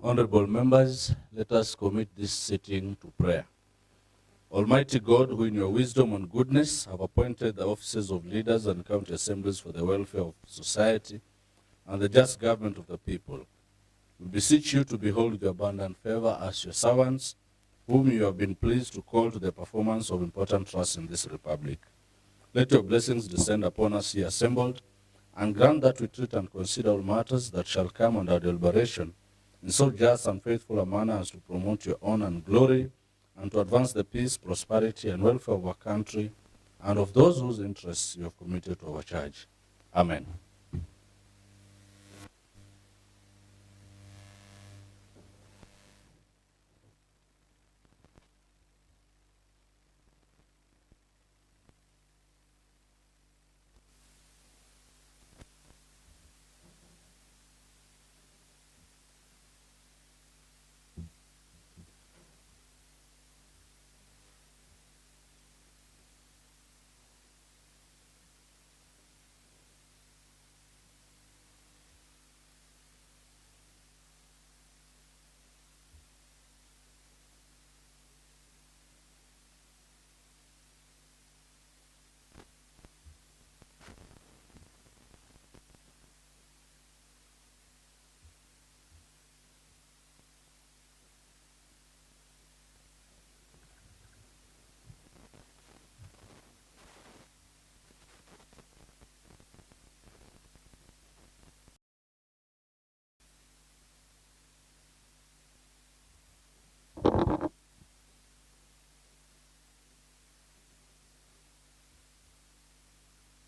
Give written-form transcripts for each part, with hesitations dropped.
Honorable members, let us commit this sitting to prayer. Almighty God, who in your wisdom and goodness have appointed the offices of leaders and county assemblies for the welfare of society and the just government of the people, we beseech you to behold with your abundant favor as your servants, whom you have been pleased to call to the performance of important trusts in this republic. Let your blessings descend upon us here assembled, and grant that we treat and consider all matters that shall come under deliberation in so just and faithful a manner as to promote your honor and glory, and to advance the peace, prosperity, and welfare of our country, and of those whose interests you have committed to our charge. Amen.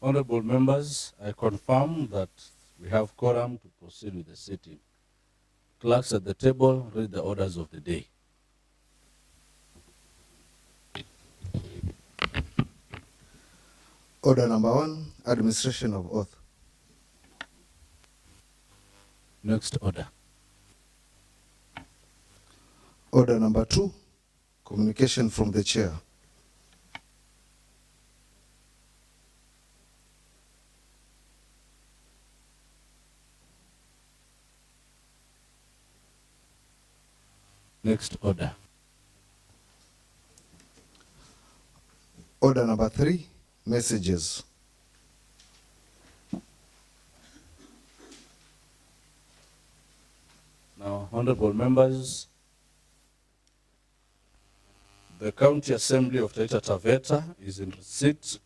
Honorable members, I confirm that we have quorum to proceed with the sitting. Clerks at the table, read the orders of the day. Order number 1, administration of oath. Next order. Order number 2, communication from the chair. Next order. Order number 3, messages. Now, honorable members, the County Assembly of Taita Taveta is in receipt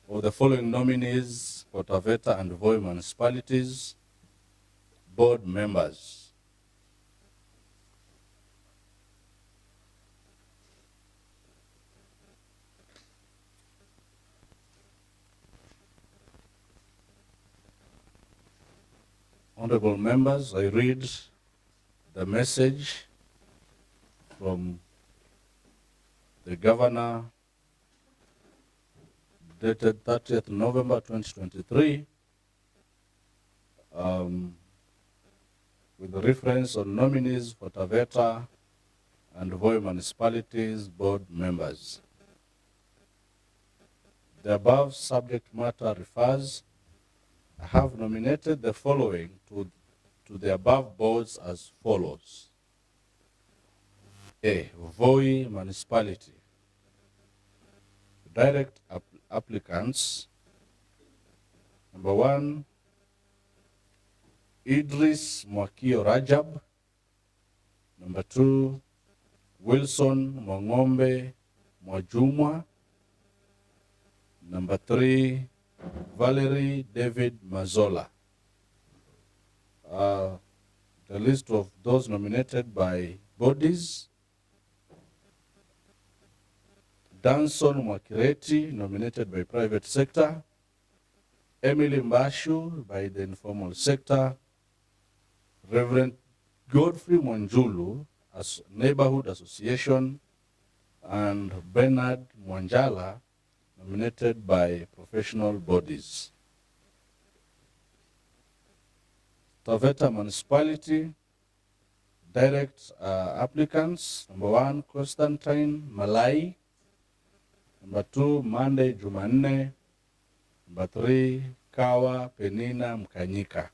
of the following nominees for Taveta and Voi municipalities, board members. Honorable members, I read the message from the governor dated 30th November 2023 with reference on nominees for Taveta and Voi municipalities board members. The above subject matter refers, I have nominated the following to the above boards as follows. A. Voi municipality. Direct applicants. Number 1, Idris Mwakio Rajab. Number 2, Wilson Mwang'ombe Mwajumwa. Number 3, Valerie David Mazola. The list of those nominated by bodies: Danson Mwakireti, nominated by private sector; Emily Mbashu by the informal sector; Reverend Godfrey Mwanjulu as Neighborhood Association; and Bernard Mwanjala, nominated by professional bodies. Taveta Municipality, direct applicants. Number 1, Constantine Malai. Number 2, Monday Jumanne. Number 3, Kawa Penina Mkanyika.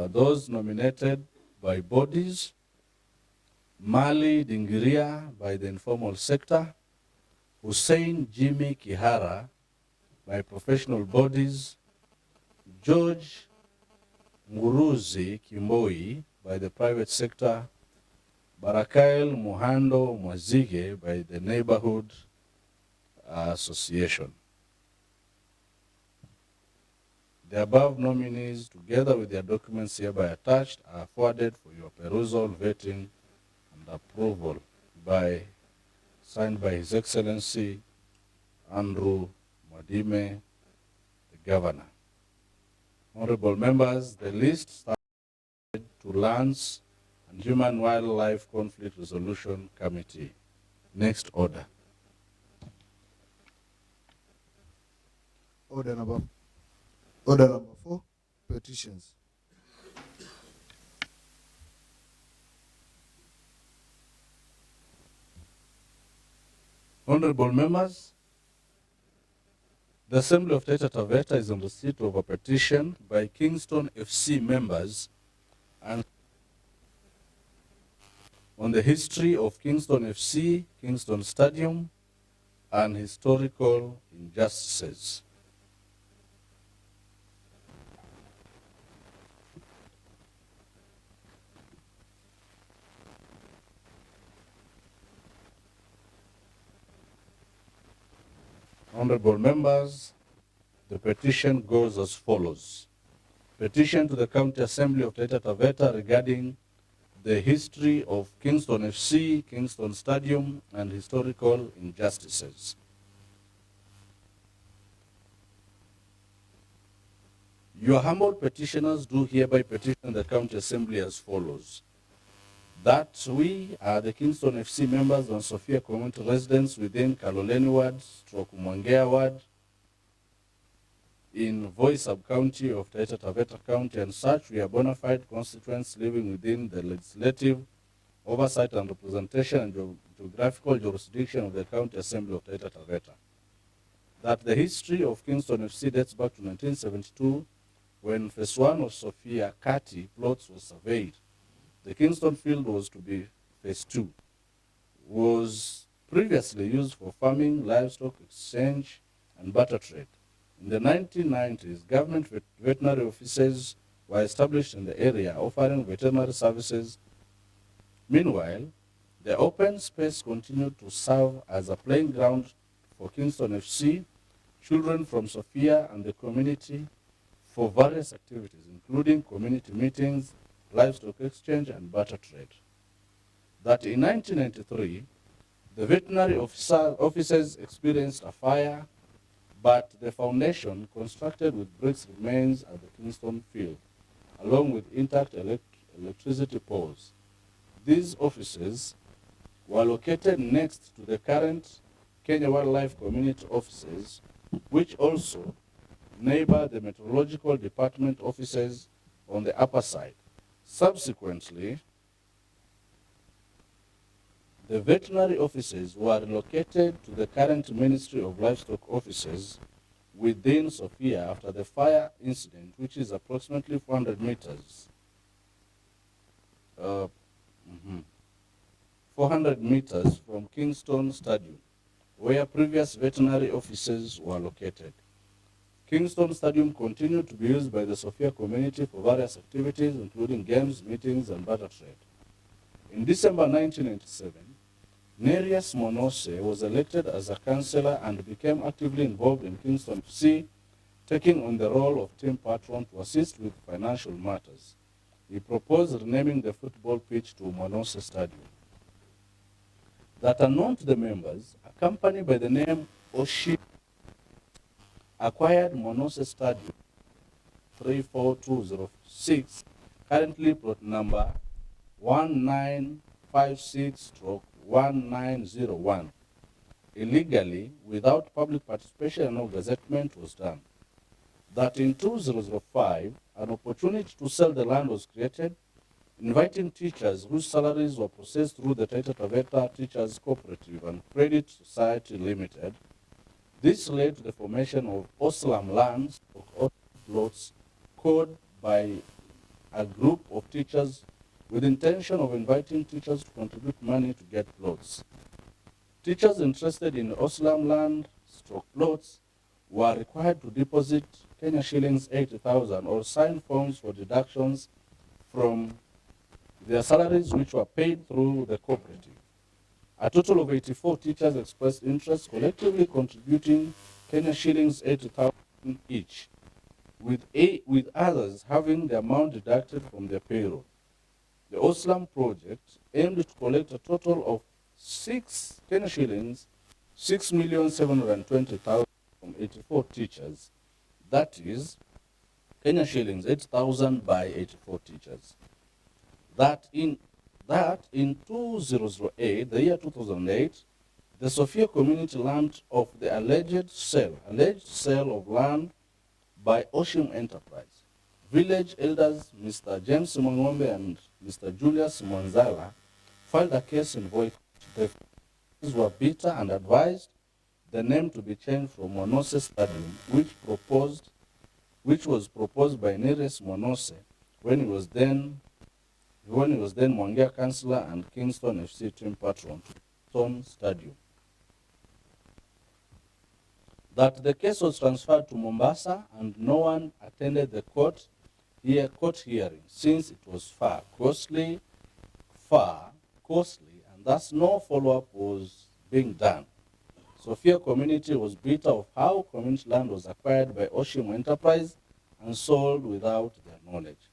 Those nominated by bodies, Mali Dingiria by the informal sector, Hussein Jimmy Kihara by professional bodies, George Nguruzi Kimboi by the private sector, Barakael Muhando Mwazige by the neighborhood association. The above nominees, together with their documents hereby attached, are forwarded for your perusal, vetting, and approval signed by His Excellency Andrew Mwadime, the Governor. Honorable members, the list started to Lands and Human Wildlife Conflict Resolution Committee. Next order. Order number 4, petitions. Honorable members, the Assembly of Taita Taveta is on receipt of a petition by Kingston FC members and on the history of Kingston FC, Kingston Stadium, and historical injustices. Honorable members, the petition goes as follows. Petition to the County Assembly of Taita Taveta regarding the history of Kingston FC, Kingston Stadium, and historical injustices. Your humble petitioners do hereby petition the County Assembly as follows. That we are the Kingston FC members and Sophia community residents within Kaloleni Ward, Mwangea Ward, in Voi sub-county of Taita Taveta County, and such we are bona fide constituents living within the legislative oversight and representation and geographical jurisdiction of the County Assembly of Taita Taveta. That the history of Kingston FC dates back to 1972 when phase 1 of Sophia Kati plots was surveyed. The Kingston field was to be phase 2, was previously used for farming, livestock exchange, and barter trade. In the 1990s, government veterinary offices were established in the area offering veterinary services. Meanwhile, the open space continued to serve as a playing ground for Kingston FC, children from Sophia and the community for various activities, including community meetings, livestock exchange, and barter trade. That in 1993, the veterinary offices experienced a fire, but the foundation constructed with bricks remains at the Kingston field, along with intact electricity poles. These offices were located next to the current Kenya Wildlife Community offices, which also neighbor the Meteorological Department offices on the upper side. Subsequently, the veterinary offices were relocated to the current Ministry of Livestock offices within Sophia after the fire incident, which is approximately 400 meters. 400 meters from Kingston Stadium, where previous veterinary offices were located. Kingston Stadium continued to be used by the Sophia community for various activities, including games, meetings, and barter trade. In December 1997, Nereus Monose was elected as a councillor and became actively involved in Kingston FC, taking on the role of team patron to assist with financial matters. He proposed renaming the football pitch to Monose Stadium. That unknown to the members, a company by the name Oshi acquired Monose Stadium 34206, currently plot number 1956/1901, illegally without public participation and no gazettement was done. That in 2005, an opportunity to sell the land was created, inviting teachers whose salaries were processed through the Taita Taveta Teachers Cooperative and Credit Society Limited. This led to the formation of Oslam lands, or plots, called by a group of teachers with intention of inviting teachers to contribute money to get plots. Teachers interested in Oslam land plots were required to deposit Kenya shillings 80,000 or sign forms for deductions from their salaries, which were paid through the cooperative. A total of 84 teachers expressed interest, collectively contributing Kenya shillings 80,000 each, with others having the amount deducted from their payroll. The Oslam project aimed to collect a total of Kenya shillings 6,720,000 from 84 teachers. That is Kenya shillings 8,000 by 84 teachers. That in 2008, the year 2008, the SOFIA community learned of the alleged sale of land by Ocean Enterprise. Village elders Mr. James Mwangombe and Mr. Julius Mwanzala filed a case in Voi. The parties were bitter and advised the name to be changed from Monose Stadium, which was proposed by Neres Monose when he was then Mwangia councillor and Kingston FC team patron to Kingston Stadium. That the case was transferred to Mombasa and no one attended the court hearing since it was costly, and thus no follow-up was being done. Sophia community was bitter of how community land was acquired by Ocean Enterprise and sold without their knowledge.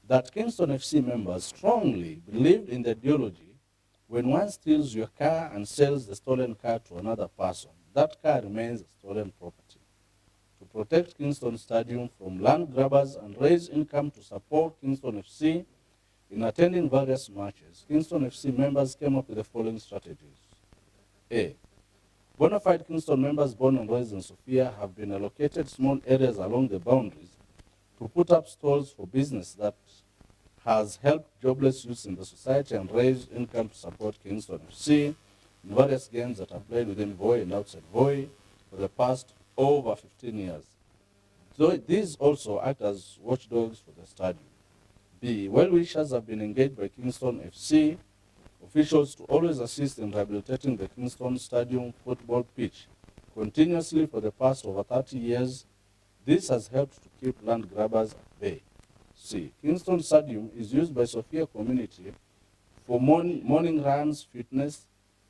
That Kingston FC members strongly believed in the ideology: when one steals your car and sells the stolen car to another person, that car remains stolen property. To protect Kingston Stadium from land grabbers and raise income to support Kingston FC in attending various matches, Kingston FC members came up with the following strategies. A. Bona fide Kingston members born and raised in Sophia have been allocated small areas along the boundaries to put up stalls for business that has helped jobless youths in the society and raised income to support Kingston FC in various games that are played within Voi and outside Voi for the past over 15 years. So these also act as watchdogs for the stadium. B. Well-wishers have been engaged by Kingston FC officials to always assist in rehabilitating the Kingston Stadium football pitch continuously for the past over 30 years. This has helped to keep land grabbers at bay. C. Kingston Stadium is used by Sophia community for morning runs, fitness,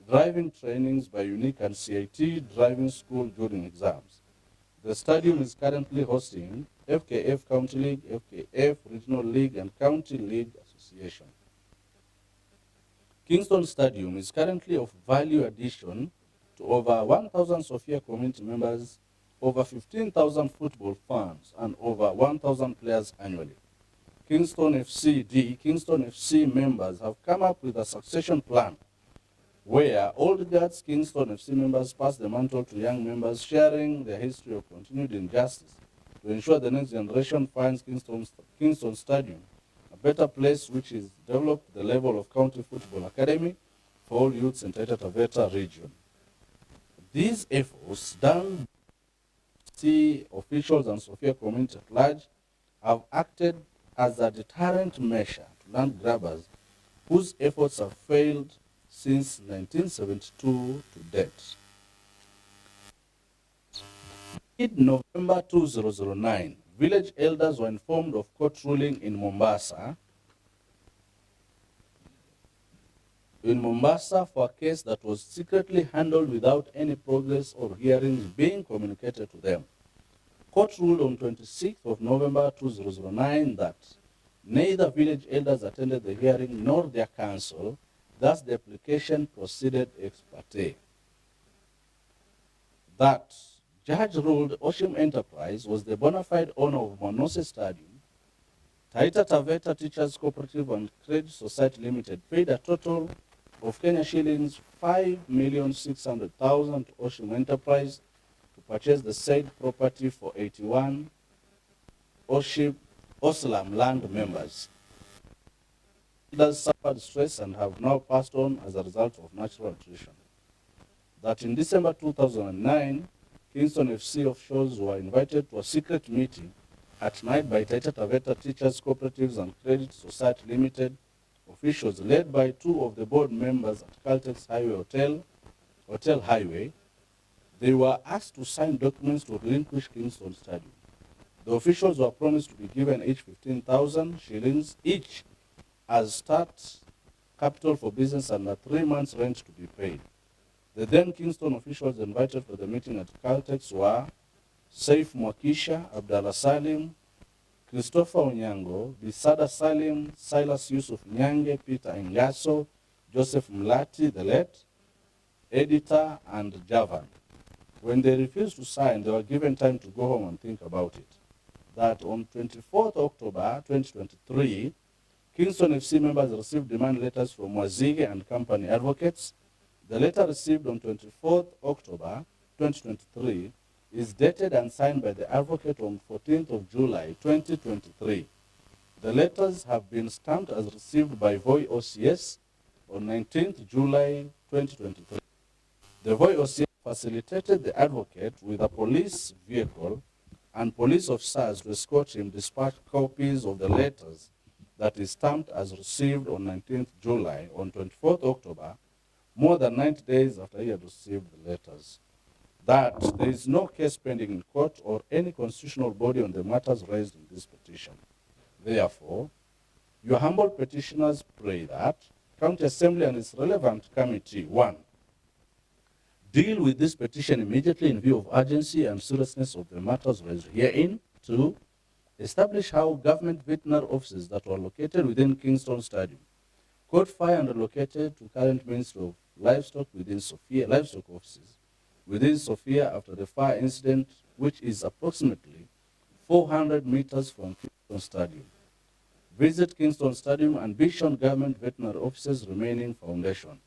driving trainings by Unique and CIT driving school during exams. The stadium is currently hosting FKF County League, FKF Regional League, and County League Association. Kingston Stadium is currently of value addition to over 1,000 Sophia community members, over 15,000 football fans, and over 1,000 players annually. Kingston FC members have come up with a succession plan where old guards Kingston FC members pass the mantle to young members, sharing their history of continued injustice to ensure the next generation finds Kingston Stadium a better place, which is developed the level of county football academy for all youths in Taita Taveta region. These efforts done by officials and Sophia community at large have acted as a deterrent measure to land grabbers whose efforts have failed since 1972 to date. In November 2009, village elders were informed of court ruling in Mombasa for a case that was secretly handled without any progress or hearings being communicated to them. Court ruled on 26th of November 2009 that neither village elders attended the hearing nor their counsel, thus the application proceeded ex parte. That judge ruled Ocean Enterprise was the bona fide owner of Monose Stadium. Taita Taveta Teachers Cooperative and Credit Society Limited paid a total of Kenya shillings 5,600,000 to Ocean Enterprise to purchase the said property for 81 Oslam land members. Leaders suffered stress and have now passed on as a result of natural attrition. That in December 2009, Kingston FC officials were invited to a secret meeting at night by Taita Taveta Teachers Cooperatives and Credit Society Limited officials led by 2 of the board members at Caltex Hotel Highway, they were asked to sign documents to relinquish Kingston Stadium. The officials were promised to be given each 15,000 shillings each as start capital for business and a 3 months rent to be paid. The then Kingston officials invited for the meeting at Caltex were Saif Mwakisha, Abdallah Salim, Christopher Onyango, Bisada Salim, Silas Yusuf Nyange, Peter Ngaso, Joseph Mlati, the late, editor, and Javan. When they refused to sign, they were given time to go home and think about it. That on 24th October 2023, Kingston FC members received demand letters from Wazige and company advocates. The letter received on 24th October 2023 is dated and signed by the advocate on 14th of July 2023. The letters have been stamped as received by VOI OCS on 19th July 2023. The VOI OCS facilitated the advocate with a police vehicle and police officers to escort him, dispatch copies of the letters that is stamped as received on 19th July. On 24th October, more than 90 days after he had received the letters, that there is no case pending in court or any constitutional body on the matters raised in this petition. Therefore, your humble petitioners pray that County Assembly and its relevant committee, 1, deal with this petition immediately in view of urgency and seriousness of the matters raised herein. 2, establish how government veterinary offices that were located within Kingston Stadium caught fire and relocated to current Ministry of Livestock within Sophia, livestock offices within Sophia after the fire incident, which is approximately 400 meters from Kingston Stadium. Visit Kingston Stadium and Vision Government Veterinary Offices remaining foundation.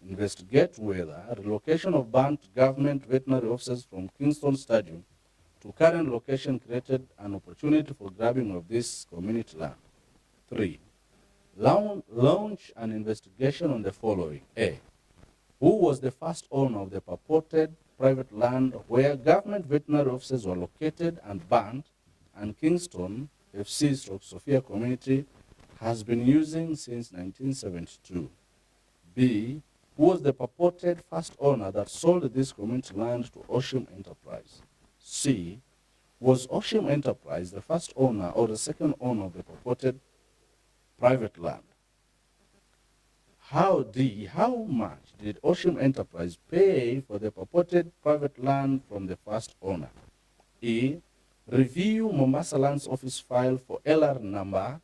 Investigate whether relocation of burnt government veterinary offices from Kingston Stadium to current location created an opportunity for grabbing of this community land. 3, launch an investigation on the following. A, who was the first owner of the purported private land where government veterinary offices were located and burnt and Kingston FC / Sophia community has been using since 1972. B, who was the purported first owner that sold this community land to Ocean Enterprise. C, was Ocean Enterprise the first owner or the second owner of the purported private land? How much did Ocean Enterprise pay for the purported private land from the first owner? E, review Mombasa Land's office file for LR number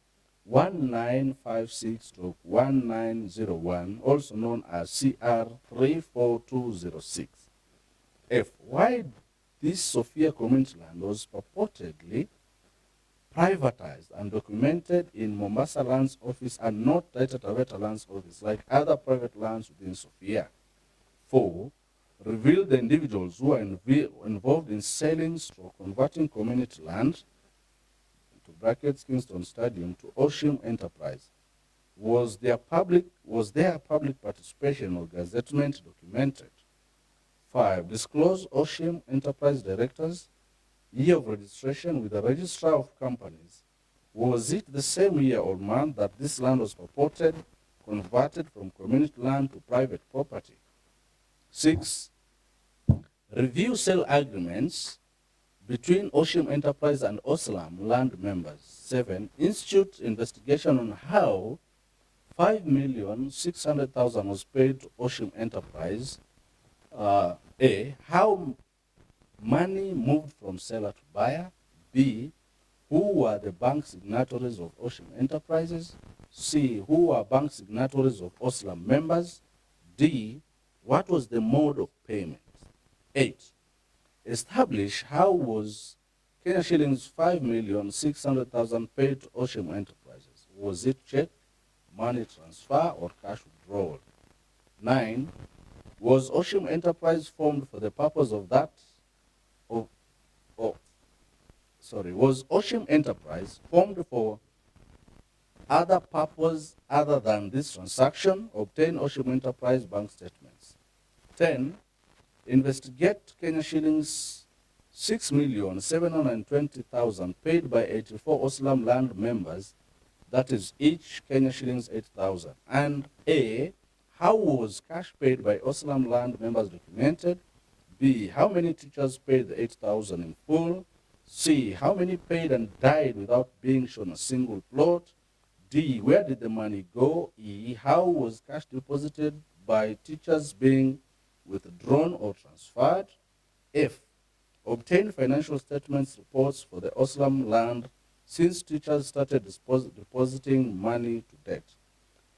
1956-1901, also known as CR 34206. F, why this Sophia community land was purportedly privatized and documented in Mombasa Land's office and not Taita Taveta Land's office like other private lands within Sophia. 4, reveal the individuals who are involved in selling or converting community land, into brackets Kingston Stadium, to Ocean Enterprise. Was their public participation or gazettement documented? 5, disclose Ocean Enterprise directors' year of registration with the Registrar of Companies. Was it the same year or month that this land was purported converted from community land to private property? 6, review sale agreements between Ocean Enterprise and Oslam land members. 7, institute investigation on how 5,600,000 was paid to Ocean Enterprise. A, how money moved from seller to buyer. B, who were the bank signatories of Ocean Enterprises. C, who were bank signatories of Oslam members. D, what was the mode of payment? 8, establish how was Kenya shillings 5,600,000 paid to Ocean Enterprises. Was it check, money transfer, or cash withdrawal? 9, was Ocean Enterprise formed for the purpose of that? Was Ocean Enterprise formed for other purpose other than this transaction? Obtain Ocean Enterprise bank statements. 10, investigate Kenya shillings 6,720,000 paid by 84 Oslam land members that is each Kenya shillings 8,000. And A, how was cash paid by Oslam land members documented? B, how many teachers paid the 8,000 in full? C, how many paid and died without being shown a single plot? D, where did the money go? E, how was cash deposited by teachers being withdrawn or transferred? F, obtain financial statements reports for the Oslam land since teachers started depositing money to date.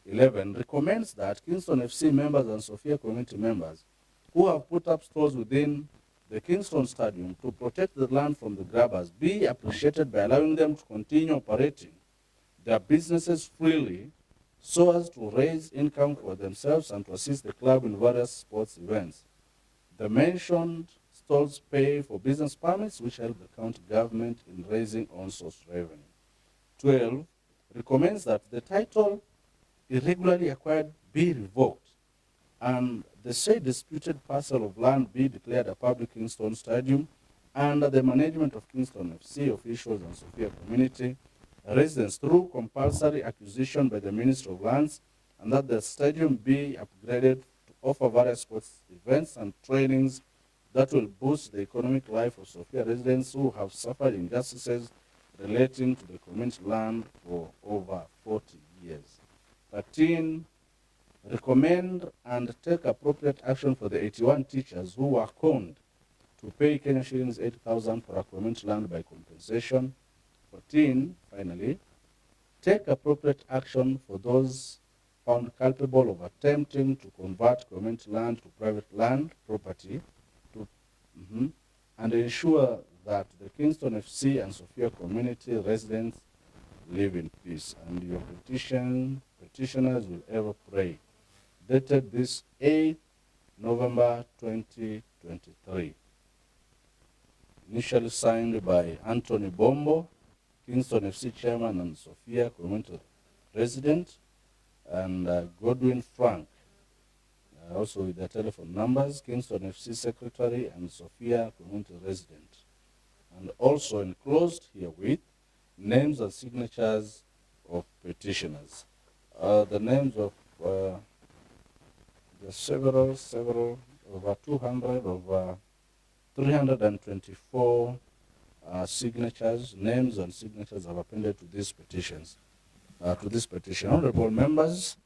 11, recommends that Kingston FC members and Sophia community members who have put up stores within the Kingston Stadium to protect the land from the grabbers be appreciated by allowing them to continue operating their businesses freely so as to raise income for themselves and to assist the club in various sports events. The mentioned stalls pay for business permits, which help the county government in raising on-source revenue. 12, recommends that the title irregularly acquired be revoked and the said disputed parcel of land be declared a public Kingston Stadium under the management of Kingston FC officials and Sophia community residents through compulsory acquisition by the Ministry of Lands, and that the stadium be upgraded to offer various sports events and trainings that will boost the economic life of Sophia residents who have suffered injustices relating to the community land for over 40 years. 13, recommend and take appropriate action for the 81 teachers who were conned to pay Kenya shillings 8,000 for a community land by compensation. 14, finally, take appropriate action for those found culpable of attempting to convert community land to private land property and ensure that the Kingston FC and Sophia community residents live in peace. And your petitioners will ever pray. Dated this 8th November 2023. Initially signed by Anthony Bombo, Kingston FC chairman and Sophia community resident, and Godwin Frank, also with their telephone numbers, Kingston FC secretary and Sophia community resident. And also enclosed herewith, names and signatures of petitioners. The names of the several, over 200, over 324 signatures, names and signatures have appended to these petitions. To this petition, honorable members,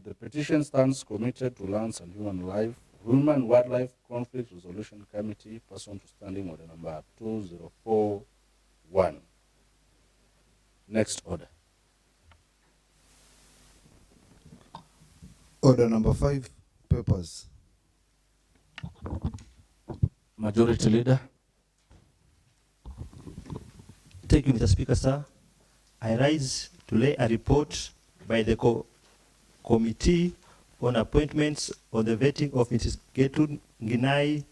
the petition stands committed to Lands and Human Wildlife Conflict Resolution Committee, pursuant to standing order number 2041. Next order. Order number 5, papers. Majority Leader. Thank you, Mr. Speaker, sir. I rise to lay a report by the Committee on Appointments on the vetting of Mrs. GETRUDE NGINAI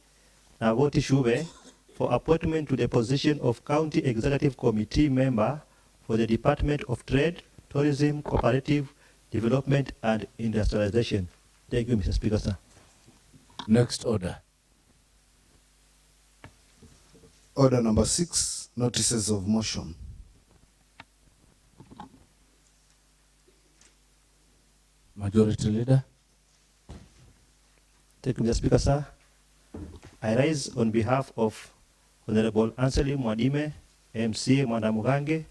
NAWOTI SHUWE for appointment to the position of County Executive Committee member for the Department of Trade, Tourism, Cooperative, Development and Industrialization. Thank you, Mr. Speaker, sir. Next order. Order number 6, notices of motion. Majority Leader. Thank you, Mr. Speaker, sir. I rise on behalf of Honorable Anseli Mwadime, MCA Mwanamugange,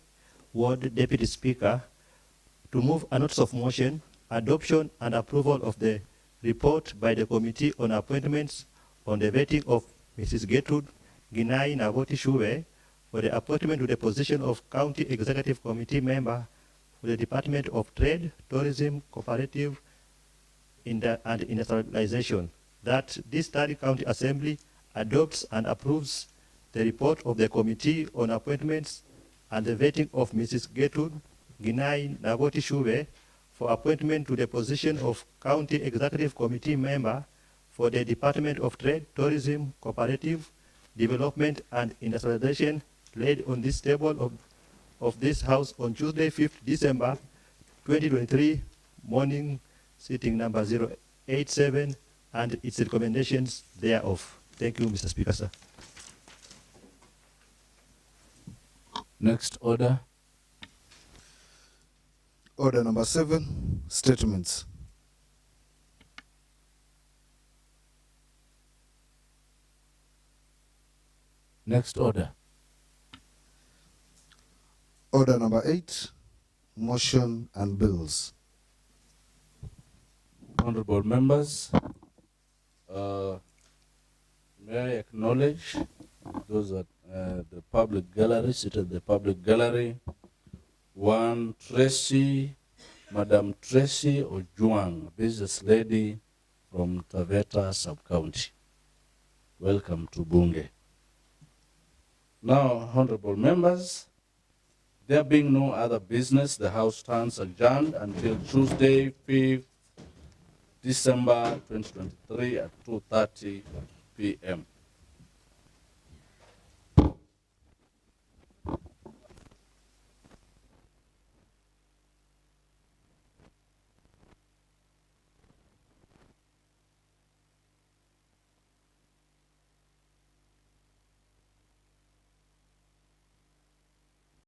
Ward Deputy Speaker, to move a notice of motion, adoption and approval of the report by the Committee on Appointments on the vetting of Mrs. GETRUDE NGINAI NAWOTI SHUWE for the appointment to the position of County Executive Committee member for the Department of Trade, Tourism, Cooperative and Industrialization, that this third County Assembly adopts and approves the report of the Committee on Appointments and the vetting of Mrs. GETRUDE NGINAI NAWOTI SHUWE for appointment to the position of County Executive Committee member for the Department of Trade, Tourism, Cooperative, Development and Industrialization, laid on this table of this House on Tuesday, 5th December 2023, morning sitting number 087, and its recommendations thereof. Thank you, Mr. Speaker, sir. Next order. Order number 7, statements. Next order. Order number 8, motion and bills. Honorable members, may I acknowledge those at the public gallery, seated at the public gallery. One, Madam Tracy Ojuang, business lady from Taveta sub-county. Welcome to Bunge. Now, honorable members, there being no other business, the House stands adjourned until Tuesday, 5th December 2023 at 2:30 p.m.